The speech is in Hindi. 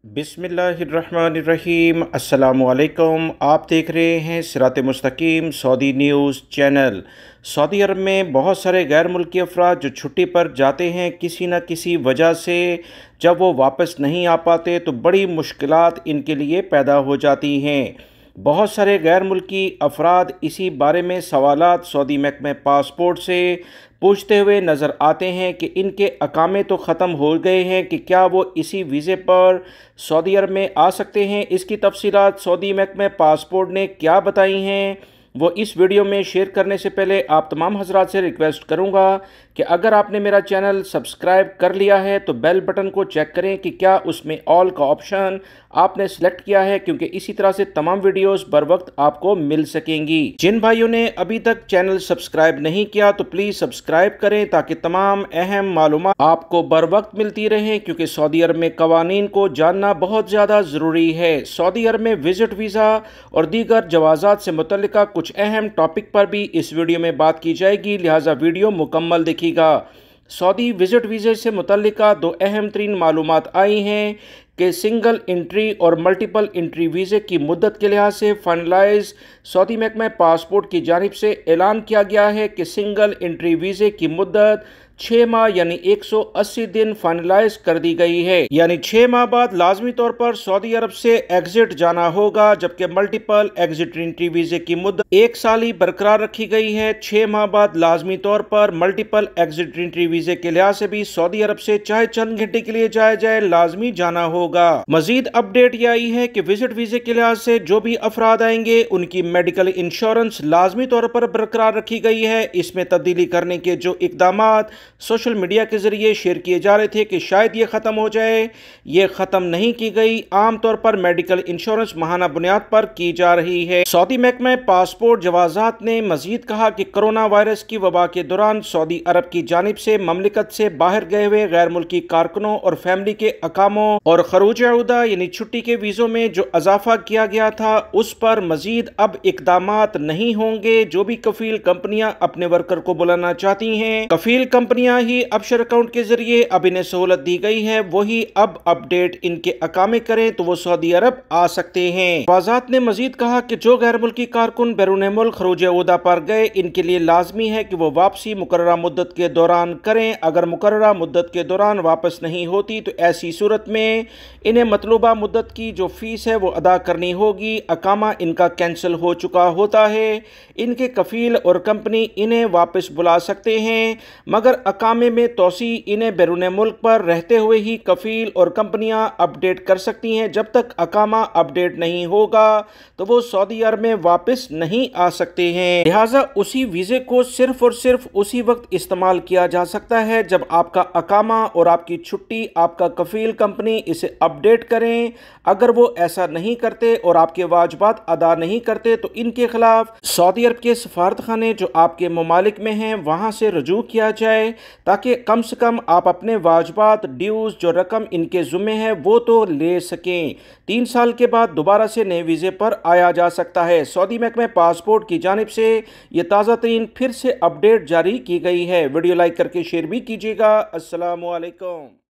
बिस्मिल्लाहिर्रहमानिर्रहीम। अस्सलामुअलैकुम। आप देख रहे हैं सिरात मुस्तकीम सऊदी न्यूज़ चैनल। सऊदी अरब में बहुत सारे गैर मुल्की अफराद जो छुट्टी पर जाते हैं किसी न किसी वजह से, जब वो वापस नहीं आ पाते तो बड़ी मुश्किलात इनके लिए पैदा हो जाती हैं। बहुत सारे गैर मुल्की अफराद इसी बारे में सवालात सऊदी महकमे पासपोर्ट से पूछते हुए नज़र आते हैं कि इनके अकामे तो ख़त्म हो गए हैं कि क्या वो इसी वीज़े पर सऊदी अरब में आ सकते हैं। इसकी तफसीलात सऊदी महकमे पासपोर्ट ने क्या बताई हैं वो इस वीडियो में शेयर करने से पहले आप तमाम हजरात से रिक्वेस्ट करूंगा कि अगर आपने मेरा चैनल सब्सक्राइब कर लिया है तो बेल बटन को चेक करें कि क्या उसमें ऑल का ऑप्शन आपने सेलेक्ट किया है, क्योंकि इसी तरह से तमाम वीडियोस बर वक्त आपको मिल सकेंगी। जिन भाइयों ने अभी तक चैनल सब्सक्राइब नहीं किया तो प्लीज़ सब्सक्राइब करें ताकि तमाम अहम मालूमात आपको बर वक्त मिलती रहें, क्योंकि सऊदी अरब में कवानीन को जानना बहुत ज़्यादा ज़रूरी है। सऊदी अरब में विज़िट वीज़ा और दीगर जवाज़ात से मुतल्लिका कुछ अहम टॉपिक पर भी इस वीडियो में बात की जाएगी, लिहाजा वीडियो मुकम्मल देखिएगा। सऊदी विज़िट वीज़े से मुतल्लिका दो अहम तरीन मालूमात आई हैं कि सिंगल एंट्री और मल्टीपल एंट्री वीज़े की मुद्दत के लिहाज से फाइनलाइज सऊदी महकमा पासपोर्ट की जानिब से ऐलान किया गया है कि सिंगल एंट्री वीज़े की मुद्दत 6 माह यानी 180 दिन फाइनलाइज कर दी गई है, यानी 6 माह बाद लाजमी तौर पर सऊदी अरब से एग्जिट जाना होगा, जबकि मल्टीपल एग्जिट एंट्री वीज़े की मुद्दत 1 साल ही बरकरार रखी गई है। 6 माह बाद लाजमी तौर पर मल्टीपल एग्जिट एंट्री वीज़े के लिहाज से भी सऊदी अरब से चाहे चंद घंटे के लिए जाया जाए लाजमी जाना होगा। मजीद अपडेट यह आई है कि विजिट वीज़े के लिहाज से जो भी अफराद आएंगे उनकी मेडिकल इंश्योरेंस लाजमी तौर पर बरकरार रखी गई है। इसमें तब्दीली करने के जो इकदामात सोशल मीडिया के जरिए शेयर किए जा रहे थे कि शायद ये ख़त्म हो जाए, ये ख़त्म नहीं की गई। आमतौर पर मेडिकल इंश्योरेंस माहाना बुनियाद पर की जा रही है। सऊदी महकमा पासपोर्ट जवाज़ात ने मजीद कहा कि कोरोना वायरस की वबा के दौरान सऊदी अरब की जानिब से ममलिकत से बाहर गए हुए गैर मुल्की कारकुनों और फैमिली के अकामों और खरूज अहदा यानी छुट्टी के वीज़ों में जो इजाफा किया गया था उस पर मजीद अब इकदामात नहीं होंगे। जो भी कफील कंपनियां अपने वर्कर को बुलाना चाहती हैं, कफील कंपनियां ही अबशर अकाउंट के जरिए अब इन्हें सहूलत दी गई है, वही अब अपडेट इनके अकामे करें तो वो सऊदी अरब आ सकते हैं। वजारत ने मजीद कहा कि जो गैर मुल्की कारकुन बैरून मुल्क खरूज अहदा पर गए इनके लिए लाजमी है कि वो वापसी मुकर्ररा मुद्दत के दौरान करें। अगर मुकर्ररा मुद्दत के दौरान वापस नहीं होती तो ऐसी सूरत में इन्हें मतलूबा मुद्दत की जो फीस है वो अदा करनी होगी। अकामा इनका कैंसिल हो चुका होता है, इनके कफील और कंपनी इन्हें वापस बुला सकते हैं, मगर अकामे में तोसी इन्हें बैरून मुल्क पर रहते हुए ही कफील और कंपनियां अपडेट कर सकती हैं। जब तक अकामा अपडेट नहीं होगा तो वो सऊदी अरब में वापस नहीं आ सकते हैं। लिहाजा उसी वीज़े को सिर्फ और सिर्फ उसी वक्त इस्तेमाल किया जा सकता है जब आपका अकामा और आपकी छुट्टी आपका कफील कंपनी इसे अपडेट करें। अगर वो ऐसा नहीं करते और आपके वाजबात अदा नहीं करते तो इनके खिलाफ सऊदी अरब के सफारत खाने जो आपके ममालिक में हैं वहाँ से रजू किया जाए, ताकि कम से कम आप अपने वाजबात ड्यूज़ जो रकम इनके ज़ुम्मे है वो तो ले सकें। 3 साल के बाद दोबारा से नए वीज़े पर आया जा सकता है। सऊदी महकमे पासपोर्ट की जानिब से ये ताज़ा तरीन फिर से अपडेट जारी की गई है। वीडियो लाइक करके शेयर भी कीजिएगा। अस्सलामु अलैकुम।